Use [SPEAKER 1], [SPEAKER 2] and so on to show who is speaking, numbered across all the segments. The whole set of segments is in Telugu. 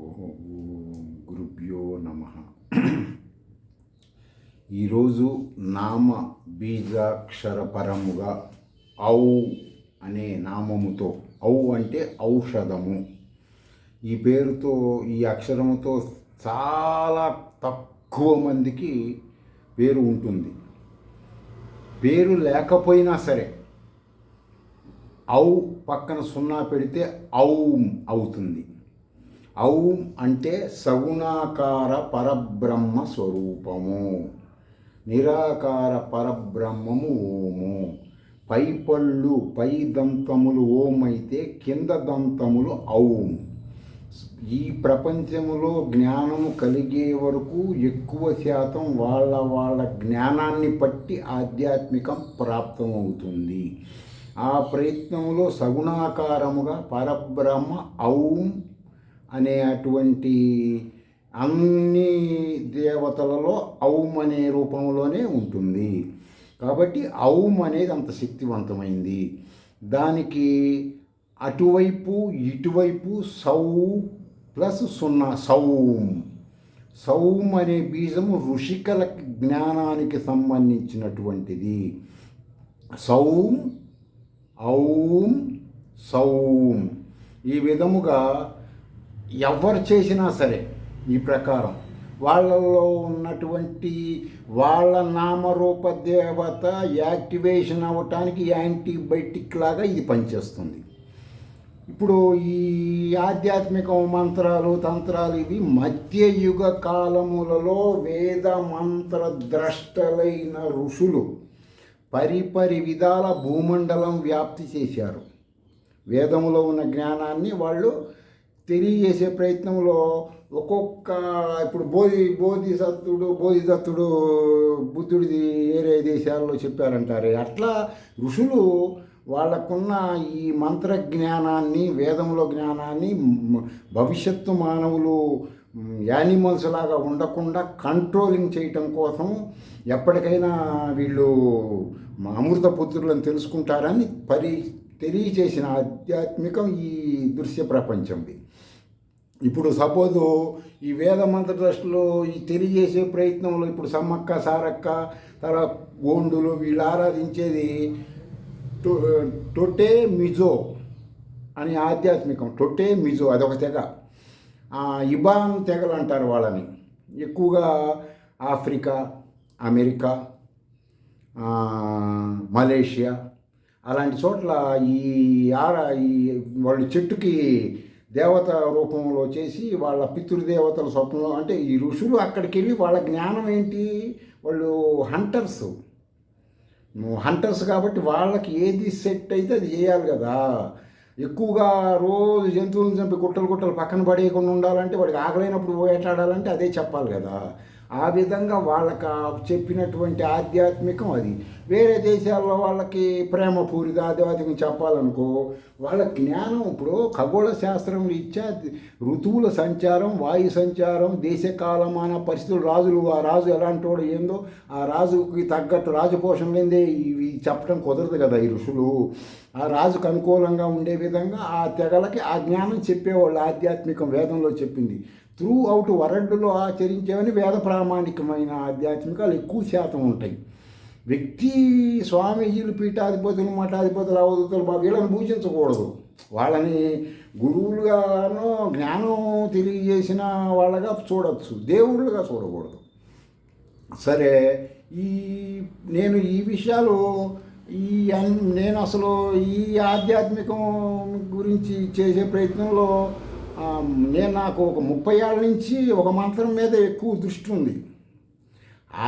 [SPEAKER 1] ఓం గురుభ్యో నమ. ఈరోజు నామ బీజాక్షరపరముగా ఔ అనే నామముతో, ఔ అంటే ఔషధము, ఈ పేరుతో, ఈ అక్షరముతో చాలా తక్కువ మందికి పేరు ఉంటుంది. పేరు లేకపోయినా సరే ఔ పక్కన సున్నా పెడితే ఔం అవుతుంది. ఔం అంటే సగుణాకార పరబ్రహ్మ స్వరూపము, నిరాకార పరబ్రహ్మము ఓము. పై పళ్ళు, పై దంతములు ఓం అయితే కింద దంతములు ఔం. ఈ ప్రపంచములో జ్ఞానము కలిగే వరకు ఎక్కువ శాతం వాళ్ళ జ్ఞానాన్ని బట్టి ఆధ్యాత్మికం ప్రాప్తమవుతుంది. ఆ ప్రయత్నంలో సగుణాకారముగా పరబ్రహ్మ ఔం అనే అటువంటి అన్ని దేవతలలో ఔం అనే రూపంలోనే ఉంటుంది. కాబట్టి ఔం అనేది అంత శక్తివంతమైంది. దానికి అటువైపు ఇటువైపు సౌ ప్లస్ సున్నా, సౌం. సౌం అనే బీజము ఋషికల జ్ఞానానికి సంబంధించినటువంటిది. సౌం, ఔం, సౌం. ఈ విధముగా ఎవరు చేసినా సరే ఈ ప్రకారం వాళ్ళలో ఉన్నటువంటి వాళ్ళ నామరూప దేవత యాక్టివేషన్ అవ్వటానికి యాంటీబయాటిక్ లాగా ఇది పనిచేస్తుంది. ఇప్పుడు ఈ ఆధ్యాత్మిక మంత్రాలు, తంత్రాలు ఇవి మధ్యయుగ కాలములలో వేద మంత్ర ద్రష్టలైన ఋషులు పరిపరి విధాల భూమండలం వ్యాప్తి చేశారు. వేదములో ఉన్న జ్ఞానాన్ని వాళ్ళు తెలియజేసే ప్రయత్నంలో ఒక్కొక్క, ఇప్పుడు బోధిదత్తుడు బుద్ధుడిది వేరే దేశాల్లో చెప్పారంటారే, అట్లా ఋషులు వాళ్ళకున్న ఈ మంత్ర జ్ఞానాన్ని, వేదములో జ్ఞానాన్ని భవిష్యత్తు మానవులు యానిమల్స్ లాగా ఉండకుండా కంట్రోలింగ్ చేయటం కోసం ఎప్పటికైనా వీళ్ళు అమృత పుత్రులను తెలుసుకుంటారని తెలియచేసిన ఆధ్యాత్మికం ఈ దృశ్య ప్రపంచంది. ఇప్పుడు సపోజు ఈ వేద మంత్ర ట్రస్టులో ఈ తెలియజేసే ప్రయత్నంలో ఇప్పుడు సమ్మక్క, సారక్క, తర్వాత గోండులు వీళ్ళు ఆరాధించేది టొటే మిజో అని ఆధ్యాత్మికం. టొటే మిజో అదొక తెగ. ఇబాన్ తెగలు అంటారు వాళ్ళని. ఎక్కువగా ఆఫ్రికా, అమెరికా, మలేషియా అలాంటి చోట్ల ఈ వాళ్ళు చెట్టుకి దేవత రూపంలో చేసి వాళ్ళ పితృదేవతల స్వప్నంలో, అంటే ఈ ఋషులు అక్కడికి వెళ్ళి వాళ్ళ జ్ఞానం ఏంటి, వాళ్ళు హంటర్స్ కాబట్టి వాళ్ళకి ఏది సెట్ అయితే అది చేయాలి కదా. ఎక్కువగా రోజు జంతువులను చంపి గుట్టలు పక్కన పడేయకుండా ఉండాలంటే, వాడికి ఆకలైనప్పుడు వేటాడాలంటే అదే చెప్పాలి కదా. ఆ విధంగా వాళ్ళకి చెప్పినటువంటి ఆధ్యాత్మికం అది. వేరే దేశాల్లో వాళ్ళకి ప్రేమపూరిత ఆధ్యాత్మికం చెప్పాలనుకో, వాళ్ళ జ్ఞానం ఇప్పుడు ఖగోళ శాస్త్రం రీత్యా ఋతువుల సంచారం, వాయు సంచారం, దేశకాలమాన పరిస్థితులు, ఆ రాజు ఎలాంటి వాడు ఏందో ఆ రాజుకి తగ్గట్టు రాజపోషణ లేదే ఇవి చెప్పడం కుదరదు కదా. ఈ ఋషులు ఆ రాజుకు అనుకూలంగా ఉండే విధంగా ఆ తెగలకి ఆ జ్ఞానం చెప్పేవాళ్ళు. ఆధ్యాత్మికం వేదంలో చెప్పింది త్రూ అవుట్ వరల్డ్లో ఆచరించేవని వేద ప్రామాణికమైన ఆధ్యాత్మికాలు ఎక్కువ శాతం ఉంటాయి. వ్యక్తి స్వామీజీలు, పీఠాధిపతులు, మఠాధిపతులు, అవధూతలు వీళ్ళని పూజించకూడదు. వాళ్ళని గురువులుగానో జ్ఞానం తెలియజేసిన వాళ్ళగా చూడవచ్చు, దేవుళ్ళుగా చూడకూడదు. సరే, నేను ఈ విషయాలు నేను అసలు ఈ ఆధ్యాత్మికం గురించి చేసే ప్రయత్నంలో నాకు ఒక 30 ఏళ్ళ నుంచి ఒక మంత్రం మీద ఎక్కువ దృష్టి ఉంది.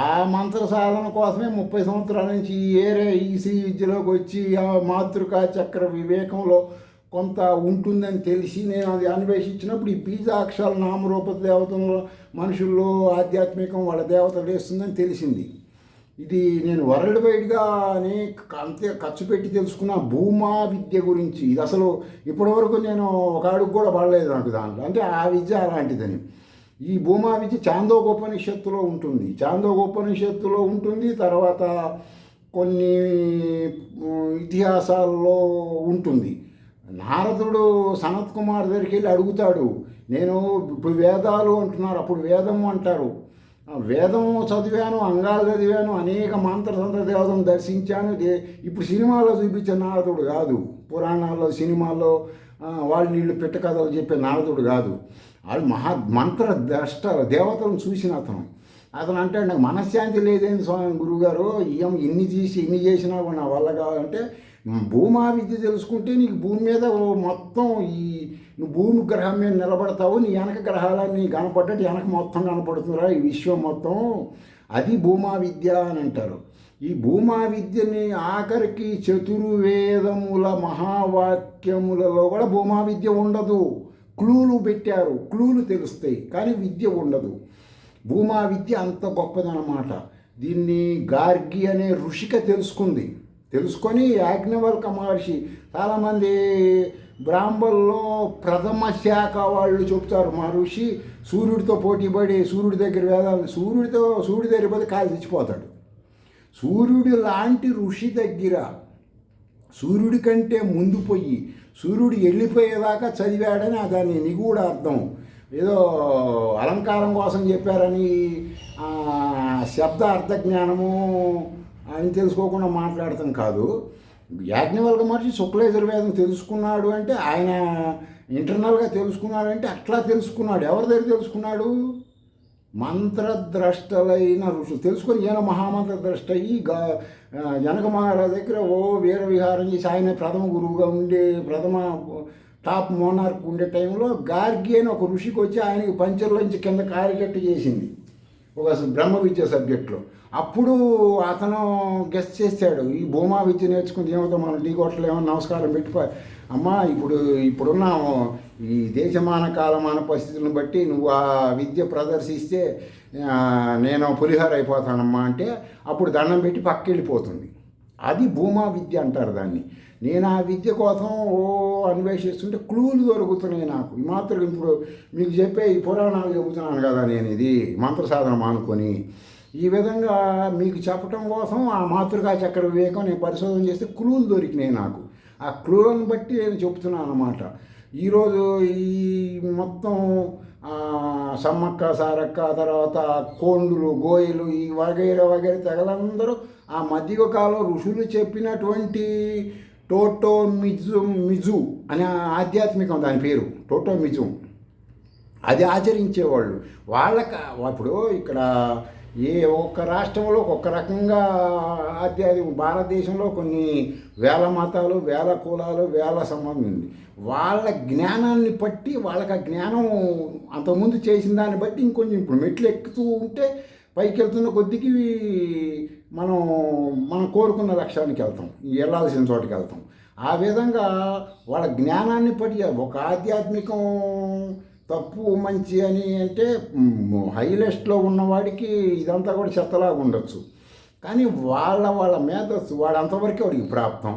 [SPEAKER 1] ఆ మంత్ర సాధన కోసమే 30 సంవత్సరాల నుంచి ఈసీ విద్యలోకి వచ్చి ఆ మాతృకా చక్ర వివేకంలో కొంత ఉంటుందని తెలిసి నేను అది అన్వేషించినప్పుడు ఈ బీజాక్షరాల నామరూప దేవతలో మనుషుల్లో ఆధ్యాత్మికం వాళ్ళ దేవతలు వేస్తుందని తెలిసింది. ఇది నేను వరల్డ్ వైడ్గా అంతే ఖర్చు పెట్టి తెలుసుకున్న భూమా విద్య గురించి. ఇది అసలు ఇప్పటివరకు నేను ఒక అడుగు కూడా పడలేదు నాకు దాంట్లో, అంటే ఆ విద్య అలాంటిదని. ఈ భూమా విద్య చాందోగోపనిషత్తులో ఉంటుంది. తర్వాత కొన్ని ఇతిహాసాల్లో ఉంటుంది. నారదుడు సనత్ కుమార్ దగ్గరికి వెళ్ళి అడుగుతాడు, నేను ఇప్పుడు వేదాలు అంటున్నారు, అప్పుడు వేదము అంటారు, వేదము చదివాను, అంగాలు చదివాను, అనేక మంత్రతంత్ర దేవతను దర్శించాను, ఇప్పుడు సినిమాలో చూపించే నారదుడు కాదు, పురాణాల్లో సినిమాల్లో వాళ్ళు వీళ్ళు పెట్ట కథలు చెప్పే నారదుడు కాదు. వాళ్ళు మంత్ర ద్రష్ట దేవతలను చూసిన అతను అంటాడు, నాకు మనశ్శాంతి లేదేంది స్వామి గురువుగారు, ఇన్ని చేసినా కూడా నా వల్ల కావాలంటే భూమా విద్య తెలుసుకుంటే నీకు భూమి మీద మొత్తం నువ్వు భూమి గ్రహం మీద నిలబడతావు, నీ వెనక గ్రహాలన్నీ కనపడ్డట్టు వెనక మొత్తం కనపడుతుందిరా ఈ విశ్వం మొత్తం, అది భూమా విద్య అని అంటారు. ఈ భూమా విద్యని ఆఖరికి చతుర్వేదముల మహావాక్యములలో కూడా భూమా విద్య ఉండదు. క్లూలు పెట్టారు, క్లూలు తెలుస్తాయి కానీ విద్య ఉండదు. భూమా విద్య అంత గొప్పదన్నమాట. దీన్ని గార్గి అనే ఋషిక తెలుసుకొని యాజ్ఞవల్క మహర్షి, చాలామంది బ్రాహ్మణుల్లో ప్రథమ శాఖ వాళ్ళు చెప్తారు, మా ఋషి సూర్యుడితో పోటీపడి సూర్యుడి దగ్గర వేదాలు సూర్యుడి దగ్గర పోతే కాలు తెచ్చిపోతాడు. సూర్యుడి లాంటి ఋషి దగ్గర సూర్యుడి కంటే ముందు పోయి సూర్యుడు వెళ్ళిపోయేదాకా చదివాడని దాని నిగూఢ అర్థం. ఏదో అలంకారం కోసం చెప్పారని శబ్ద అర్థజ్ఞానము అని తెలుసుకోకుండా మాట్లాడటం కాదు. యాజ్ఞవల్క మహర్షి శుక్లయజుర్వేదం తెలుసుకున్నాడు అంటే ఆయన ఇంటర్నల్గా తెలుసుకున్నాడు అంటే అట్లా తెలుసుకున్నాడు. ఎవరి దగ్గర తెలుసుకున్నాడు? మంత్రద్రష్టలైన ఋషులు తెలుసుకొని ఈయన మహామంత్రద్రష్ట అయ్యి జనక మహారాజు దగ్గర వీర విహారం చేసి ఆయన ప్రథమ గురువుగా ఉండే టాప్ మోనార్క్ ఉండే టైంలో గార్గి అని ఒక ఋషికి వచ్చి ఆయనకి పంచర్లోంచి కింద కారికట్టు చేసింది ఒక బ్రహ్మ విద్య సబ్జెక్ట్లో. అప్పుడు అతను గెస్ట్ చేశాడు, ఈ భూమా విద్య నేర్చుకుంది ఏమవుతాం మనం టీ కోటలో ఏమన్నా నమస్కారం పెట్టిపోయి, అమ్మా ఇప్పుడున్న ఈ దేశమాన కాలమాన పరిస్థితులను బట్టి నువ్వు ఆ విద్య ప్రదర్శిస్తే నేను పులిహార అయిపోతానమ్మా అంటే అప్పుడు దండం పెట్టి పక్కెళ్ళిపోతుంది. అది భూమా విద్య అంటారు దాన్ని. నేను ఆ విద్య కోసం అన్వేషిస్తుంటే క్లూలు దొరుకుతున్నాయి నాకు. ఈ మాత్రం ఇప్పుడు మీకు చెప్పే ఈ పురాణాలు చెబుతున్నాను కదా, నేను ఇది మంత్ర సాధన మానుకొని ఈ విధంగా మీకు చెప్పటం కోసం ఆ మాతృకా చక్ర వివేకం నేను పరిశోధన చేస్తే క్లూలు దొరికినాయి నాకు. ఆ క్లూలను బట్టి నేను చెప్తున్నాను అన్నమాట. ఈరోజు ఈ మొత్తం సమ్మక్క సారక్క తర్వాత కోండులు గోయలు ఈ వగైరా తెగలందరూ ఆ మధ్య కాలం ఋషులు చెప్పినటువంటి టోటోమిజు అనే ఆధ్యాత్మికం, దాని పేరు టోటోమిజు, అది ఆచరించేవాళ్ళు. ఇప్పుడు ఇక్కడ ఏ ఒక్క రాష్ట్రంలో ఒక్కొక్క రకంగా భారతదేశంలో కొన్ని వేల మతాలు, వేల కులాలు, వేల సంబంధం ఉంది. వాళ్ళ జ్ఞానాన్ని బట్టి వాళ్ళకి ఆ జ్ఞానం అంతకుముందు చేసిన దాన్ని బట్టి ఇంకొంచెం ఇప్పుడు మెట్లు ఎక్కుతూ ఉంటే పైకి వెళ్తున్న కొద్దికి మనం కోరుకున్న లక్ష్యానికి వెళ్తాం, వెళ్ళాల్సిన చోటుకి వెళ్తాం. ఆ విధంగా వాళ్ళ జ్ఞానాన్ని బట్టి ఒక ఆధ్యాత్మికం తప్పు మంచి అని అంటే హైలెస్ట్లో ఉన్నవాడికి ఇదంతా కూడా చెత్తలాగా ఉండొచ్చు. కానీ వాళ్ళ మేధస్సు వాడు అంతవరకే వాడికి ప్రాప్తం.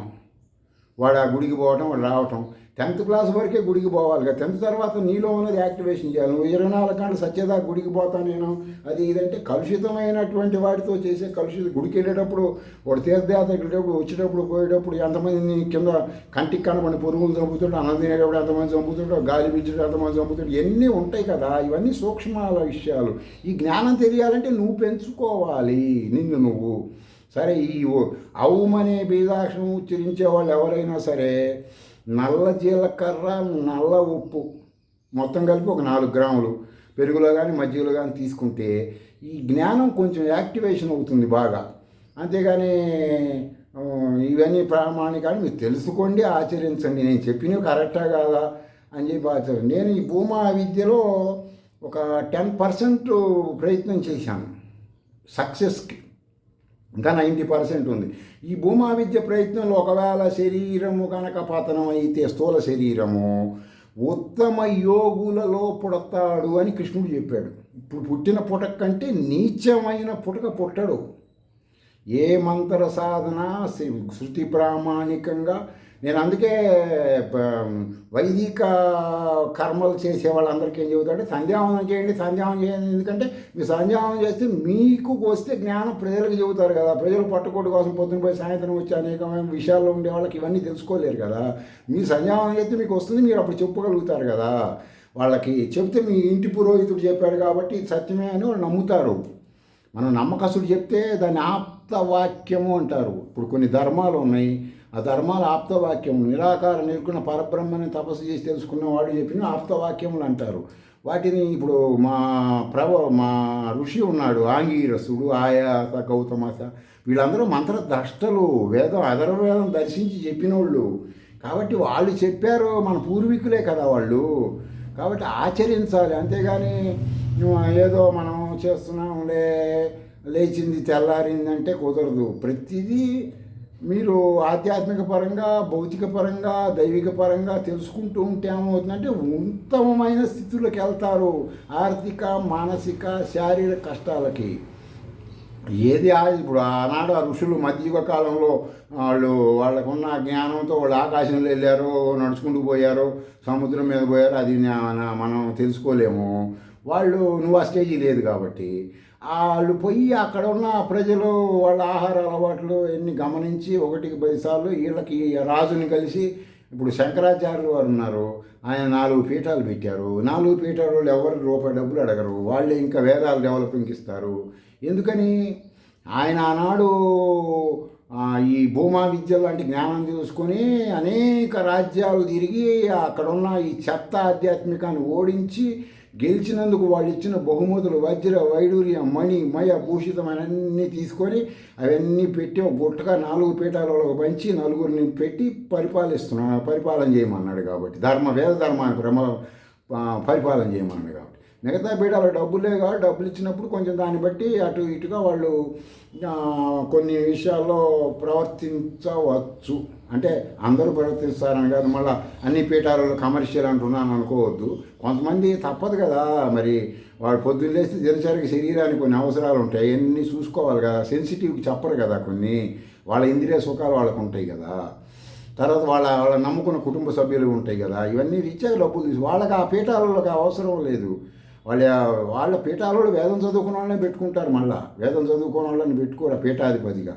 [SPEAKER 1] వాడు ఆ గుడికి పోవటం, వాడు రావటం. 10th క్లాస్ వరకే గుడికి పోవాలి కదా, 10th తర్వాత నీలో ఉన్నది యాక్టివేషన్ చేయాలి. నువ్వు 24 గంటలు సత్యదా గుడికి పోతా నేను అది ఇదంటే కలుషితమైనటువంటి వాటితో చేసే గుడికి వెళ్ళేటప్పుడు వాడు తీర్థయాత్ర వెళ్ళేటప్పుడు వచ్చేటప్పుడు పోయేటప్పుడు ఎంతమంది కింద కంటికి కనబడి పురుగులు చంపుతుంటే, అన్నం తినేటప్పుడు ఎంతమంది చంపుతుంటాడు, గాలి పీల్చేటప్పుడు ఎంతమంది చంపుతుంటాడు, ఇవన్నీ ఉంటాయి కదా. ఇవన్నీ సూక్ష్మాల విషయాలు. ఈ జ్ఞానం తెలియాలంటే నువ్వు పెంచుకోవాలి నిన్ను నువ్వు. సరే, ఈ ఔమనే బీజాక్షరం ఉచ్చరించే వాళ్ళు ఎవరైనా సరే నల్ల జీలకర్ర, నల్ల ఉప్పు మొత్తం కలిపి ఒక 4 గ్రాములు పెరుగులో కానీ మజ్జిగలో కానీ తీసుకుంటే ఈ జ్ఞానం కొంచెం యాక్టివేషన్ అవుతుంది బాగా. అంతేగాని ఇవన్నీ ప్రామాణికాన్ని మీరు తెలుసుకోండి, ఆచరించండి. నేను చెప్పినవి కరెక్టా కాదా అని చెప్పి ఆచరించండి. నేను ఈ భూమా విద్యలో ఒక 10% ప్రయత్నం చేశాను, సక్సెస్కి ఇంకా 90% ఉంది. ఈ భూమా విద్య ప్రయత్నంలో ఒకవేళ శరీరము కనుక పతనం అయితే స్థూల శరీరము ఉత్తమ యోగులలో పుడతాడు అని కృష్ణుడు చెప్పాడు. ఇప్పుడు పుట్టిన పుటక కంటే నీచమైన పుటక పుట్టడు. ఏ మంత్ర సాధన శృతి ప్రామాణికంగా నేను అందుకే ప- వైదిక కర్మలు చేసే వాళ్ళందరికీ ఏం చెబుతాడు, సంధ్యావందనం చేయండి, సంధ్యావందనం చేయండి. ఎందుకంటే మీరు సంధ్యావందనం చేస్తే మీకు వస్తే జ్ఞానం ప్రజలకు చెబుతారు కదా. ప్రజలు పట్టుకోటి కోసం పొద్దున పోయి సాయంత్రం వచ్చి అనేకమైన విషయాల్లో ఉండే వాళ్ళకి ఇవన్నీ తెలుసుకోలేరు కదా. మీరు సంధ్యావందనం చేస్తే మీకు వస్తుంది, మీరు అప్పుడు చెప్పగలుగుతారు కదా. వాళ్ళకి చెప్తే మీ ఇంటి పురోహితుడు చెప్పాడు కాబట్టి ఇది సత్యమే అని వాళ్ళు నమ్ముతారు. మనం నమ్మకస్తుడు చెప్తే దాన్ని ఆప్తవాక్యము అంటారు. ఇప్పుడు కొన్ని ధర్మాలు ఉన్నాయి, ఆ ధర్మాలు ఆప్తవాక్యములు. నిరాకార నిర్గుణ పరబ్రహ్మని తపస్సు చేసి తెలుసుకున్న వాడు చెప్పిన ఆప్తవాక్యములు అంటారు. వాటిని ఇప్పుడు మా ఋషి ఉన్నాడు ఆంగీరసుడు, ఆయాస, గౌతమస, వీళ్ళందరూ మంత్రద్రష్టలు, వేదం అధర్వవేదం దర్శించి చెప్పినోళ్ళు. కాబట్టి వాళ్ళు చెప్పారు, మన పూర్వీకులే కదా వాళ్ళు. కాబట్టి ఆచరించాలి. అంతేగాని ఏదో మనం చేస్తున్నాంలే, లేచింది తెల్లారిందంటే కుదరదు. ప్రతిదీ మీరు ఆధ్యాత్మిక పరంగా, భౌతిక పరంగా, దైవిక పరంగా తెలుసుకుంటూ ఉంటే ఏమవుతుందంటే ఉత్తమమైన స్థితులకు వెళ్తారు. ఆర్థిక, మానసిక, శారీరక కష్టాలకి ఏది ఇప్పుడు ఆనాడు ఆ ఋషులు మధ్యయుగ కాలంలో వాళ్ళకున్న జ్ఞానంతో వాళ్ళు ఆకాశంలో వెళ్ళారు, నడుచుకుంటూ పోయారు, సముద్రం మీద పోయారు, అది మనం తెలుసుకోలేము. నువ్వు ఆ స్టేజీ లేదు కాబట్టి వాళ్ళు పోయి అక్కడ ఉన్న ప్రజలు వాళ్ళ ఆహార అలవాట్లు ఎన్ని గమనించి 1-10 సార్లు వీళ్ళకి రాజుని కలిసి, ఇప్పుడు శంకరాచార్యులు వారు ఉన్నారు, ఆయన 4 పీఠాలు పెట్టారు. 4 పీఠాలు ఎవరు రూపాయి డబ్బులు అడగరు, వాళ్ళే ఇంకా వేదాలు డెవలపింగ్ ఇస్తారు. ఎందుకని ఆయన ఆనాడు ఈ భూమా విద్య లాంటి జ్ఞానం తెలుసుకొని అనేక రాజ్యాలు తిరిగి అక్కడున్న ఈ చెత్త ఆధ్యాత్మికాన్ని ఓడించి గెలిచినందుకు వాళ్ళు ఇచ్చిన బహుమతులు వజ్ర, వైడూర్యం, మణి, మయ భూషితమైనన్నీ తీసుకొని అవన్నీ పెట్టి ఒక గుట్టగా 4 పీఠాలలో పంచి నలుగురిని పెట్టి పరిపాలన చేయమన్నాడు. కాబట్టి వేద ధర్మాన్ని పరిపాలన చేయమన్నాడు. కాబట్టి మిగతా పీఠాలకు డబ్బులే కాబట్టి డబ్బులు ఇచ్చినప్పుడు కొంచెం దాన్ని బట్టి అటు ఇటుగా వాళ్ళు కొన్ని విషయాల్లో ప్రవర్తించవచ్చు. అంటే అందరూ ప్రవర్తిస్తారని కాదు, మళ్ళీ అన్ని పీఠాలలో కమర్షియల్ అంటున్నాను అనుకోవద్దు. కొంతమంది తప్పదు కదా, మరి వాడు పొద్దున్న లేస్తే దినచర్యకి శరీరానికి కొన్ని అవసరాలు ఉంటాయి, అవన్నీ చూసుకోవాలి కదా. సెన్సిటివ్కి చెప్పరు కదా, కొన్ని వాళ్ళ ఇంద్రియ సుఖాలు వాళ్ళకు ఉంటాయి కదా. తర్వాత వాళ్ళ నమ్ముకున్న కుటుంబ సభ్యులు ఉంటాయి కదా. ఇవన్నీ రీత్యా డబ్బులు తీసి వాళ్ళకి ఆ పీఠాలలోకి అవసరం లేదు. వాళ్ళ పీఠాలలో వేదం చదువుకున్న వాళ్ళని పెట్టుకుంటారు. మళ్ళీ వేదం చదువుకున్న వాళ్ళని పెట్టుకోరు పీఠాధిపతిగా.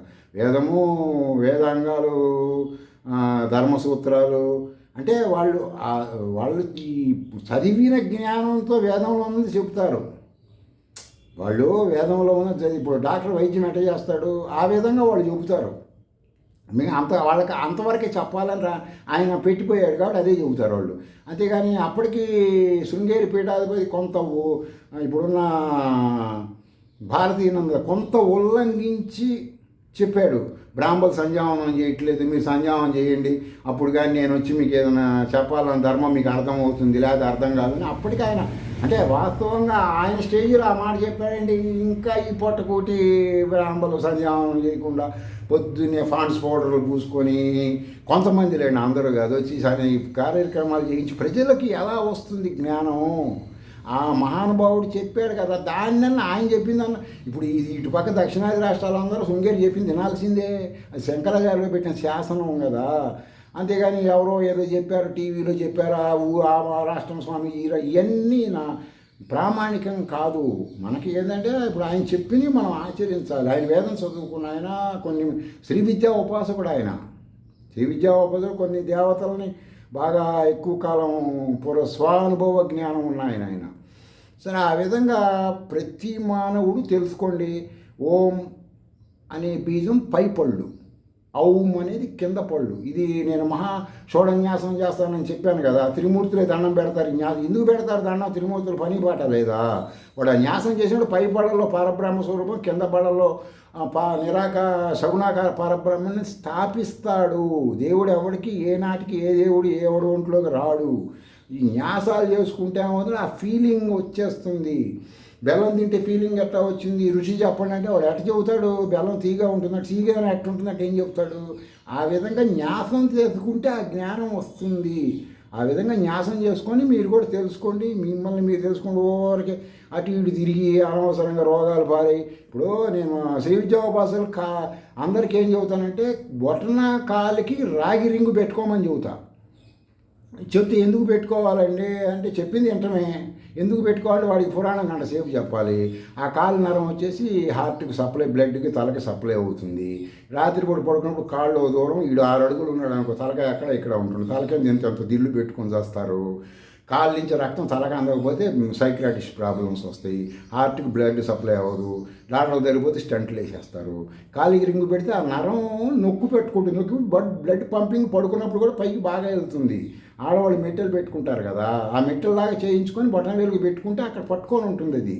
[SPEAKER 1] వేదాంగాలు, ధర్మసూత్రాలు అంటే వాళ్ళు ఈ చదివిన జ్ఞానంతో వేదంలో ఉన్నది చెప్తారు. వాళ్ళు వేదంలో ఉన్నది ఇప్పుడు డాక్టర్ వైద్యం ఎట్ట చేస్తాడు, ఆ విధంగా వాళ్ళు చెబుతారు. వాళ్ళకి అంతవరకే చెప్పాలని ఆయన పెట్టిపోయాడు కాబట్టి అదే చెబుతారు వాళ్ళు. అంతేగాని అప్పటికి శృంగేరి పీఠాధిపతి కొంత ఇప్పుడున్న భారతీయ కొంత ఉల్లంఘించి చెప్పాడు. బ్రాహ్మణులు సంధ్యావందనం చేయట్లేదు, మీరు సంధ్యావందనం చేయండి, అప్పుడు కానీ నేను వచ్చి మీకు ఏదైనా చెప్పాలని ధర్మం మీకు అర్థమవుతుంది, లేదా అర్థం కాదని అప్పటికి ఆయన అంటే వాస్తవంగా ఆయన స్టేజ్లో ఆ మాట చెప్పాడండి. ఇంకా ఈ పొట్టకోటి బ్రాహ్మణులు సంధ్యావందనం చేయకుండా పొద్దున్నే ఫాండ్స్ పౌడర్లు పూసుకొని కొంతమంది లేండి, అందరూ కాదు, వచ్చి ఈ కార్యక్రమాలు చేయించి ప్రజలకి ఎలా వస్తుంది జ్ఞానం? ఆ మహానుభావుడు చెప్పాడు కదా, దాన్నన్నా ఆయన చెప్పిందన్న. ఇప్పుడు ఇటుపక్క దక్షిణాది రాష్ట్రాలందరూ శృంగేరి చెప్పింది వినాల్సిందే. అది శంకరాచార్యులు పెట్టిన శాసనం కదా. అంతేగాని ఎవరో ఏదో చెప్పారు, టీవీలో చెప్పారు, ఆ రాష్ట్రం స్వామి ఇవన్నీ ప్రామాణికం కాదు. మనకి ఏంటంటే ఇప్పుడు ఆయన చెప్పినవి మనం ఆచరించాలి. ఆయన వేదం చదువుకున్న ఆయన, కొన్ని శ్రీ విద్యా ఉపాసకుడు ఆయన. శ్రీ విద్యా ఉపాసకుడు కొన్ని దేవతలని బాగా ఎక్కువ కాలం స్వానుభవ జ్ఞానం ఉన్న ఆయన. సరే, ఆ విధంగా ప్రతి మానవుడు తెలుసుకోండి. ఓం అనే బీజం పై పళ్ళు, ఔం అనేది కింద పళ్ళు. ఇది నేను షోడన్యాసం చేస్తానని చెప్పాను కదా. త్రిమూర్తులే దండం పెడతారు. ఎందుకు పెడతారు దండం? త్రిమూర్తులు పని పాట లేదా? వాడు న్యాసం చేసినప్పుడు పై పళ్ళలో పరబ్రహ్మ స్వరూపం, కింద పళ్ళలో సగుణాకార పరబ్రహ్మని స్థాపిస్తాడు. దేవుడు ఎవడికి ఏనాటికి ఏ దేవుడు ఎవడు ఒంట్లోకి రాడు. ఈ న్యాసాలు చేసుకుంటే ఏమవుతుంది, ఆ ఫీలింగ్ వచ్చేస్తుంది. బెల్లం తింటే ఫీలింగ్ ఎట్లా వచ్చింది, రుచి చెప్పండి అంటే వాడు ఎట్ట చెబుతాడు? బెల్లం తీగా ఉంటుందంటే, తీగా ఎట్లా ఉంటుందంటే ఏం చెప్తాడు? ఆ విధంగా న్యాసం చేసుకుంటే ఆ జ్ఞానం వస్తుంది. ఆ విధంగా న్యాసం చేసుకొని మీరు కూడా తెలుసుకోండి, మిమ్మల్ని మీరు తెలుసుకోండి. ఊరికే అటు ఇటు తిరిగి అనవసరంగా రోగాలు పాలై ఇప్పుడు నేను శ్రీ విద్యోపాసకులు అందరికీ ఏం చెబుతానంటే బొటన కాలికి రాగి రింగు పెట్టుకోమని చెబుతా. చెప్తే ఎందుకు పెట్టుకోవాలండి అంటే చెప్పింది వింటమే. ఎందుకు పెట్టుకోవాలి, వాడికి పురాణం గంట సేపు చెప్పాలి. ఆ కాలు నరం వచ్చేసి హార్ట్కి సప్లై, బ్లడ్కి తలకి సప్లై అవుతుంది. రాత్రిపూట పడుకున్నప్పుడు కాళ్ళు దూరం 6 అడుగులు ఉన్నాడు అనుకో, తలకాయ అక్కడ ఇక్కడ ఉంటుంది. తలకాయ ఎంత దిల్లు పెట్టుకొని చేస్తారు. కాళ్ళ నుంచి రక్తం తలకి అందకపోతే సైక్రాటిస్ట్ ప్రాబ్లమ్స్ వస్తాయి. హార్ట్కి బ్లడ్ సప్లై అవ్వదు. దాంట్లో జరిగిపోతే స్టంట్లు వేసేస్తారు. కాలికి రింగు పెడితే ఆ నరం నొక్కు పెట్టుకుంటుంది. నొక్కి బ్లడ్ పంపింగ్ పడుకున్నప్పుడు కూడా పైకి బాగా వెళ్తుంది. ఆడవాళ్ళు మెట్టెలు పెట్టుకుంటారు కదా, ఆ మెట్టెల్లాగా చేయించుకొని బటన్ వేలుగు పెట్టుకుంటే అక్కడ పట్టుకొని ఉంటుంది అది.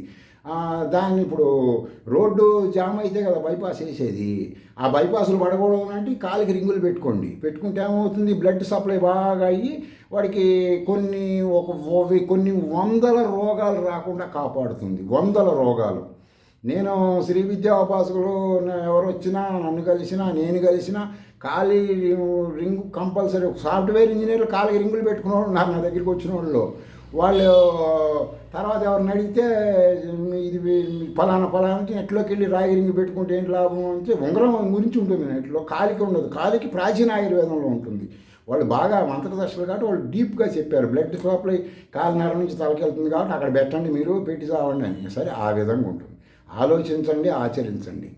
[SPEAKER 1] దాన్ని ఇప్పుడు రోడ్డు జామ్ అయితే కదా బైపాస్ వేసేది. ఆ బైపాస్లు పడకూడదు అంటే కాలికి రింగులు పెట్టుకోండి. పెట్టుకుంటే ఏమవుతుంది, బ్లడ్ సప్లై బాగా అయ్యి వాడికి కొన్ని వందల రోగాలు రాకుండా కాపాడుతుంది. వందల రోగాలు. నేను శ్రీ విద్యోపాసకులు ఎవరు వచ్చినా, నన్ను కలిసినా, నేను కలిసినా ఖాళీ రింగు కంపల్సరీ. సాఫ్ట్వేర్ ఇంజనీర్లు ఖాళీ రింగులు పెట్టుకునే వాళ్ళు ఉన్నారు నా దగ్గరికి వచ్చిన వాళ్ళు తర్వాత ఎవరిని అడిగితే ఇది ఫలానా నెట్లోకి వెళ్ళి రాగి రింగు పెట్టుకుంటే ఏంటి లాభం అంటే ఉంగరం గురించి ఉంటుంది. నెట్లో కాలికి ఉండదు. కాలికి ప్రాచీన ఆయుర్వేదంలో ఉంటుంది. వాళ్ళు బాగా మంత్రదర్శకులు కాబట్టి వాళ్ళు డీప్గా చెప్పారు. బ్లడ్ సప్లై కాలినర నుంచి తలకెళ్తుంది కాబట్టి అక్కడ పెట్టండి, మీరు పెట్టి చావండి అని. సరే, ఆ విధంగా ఉంటుంది. ఆలోచించండి, ఆచరించండి.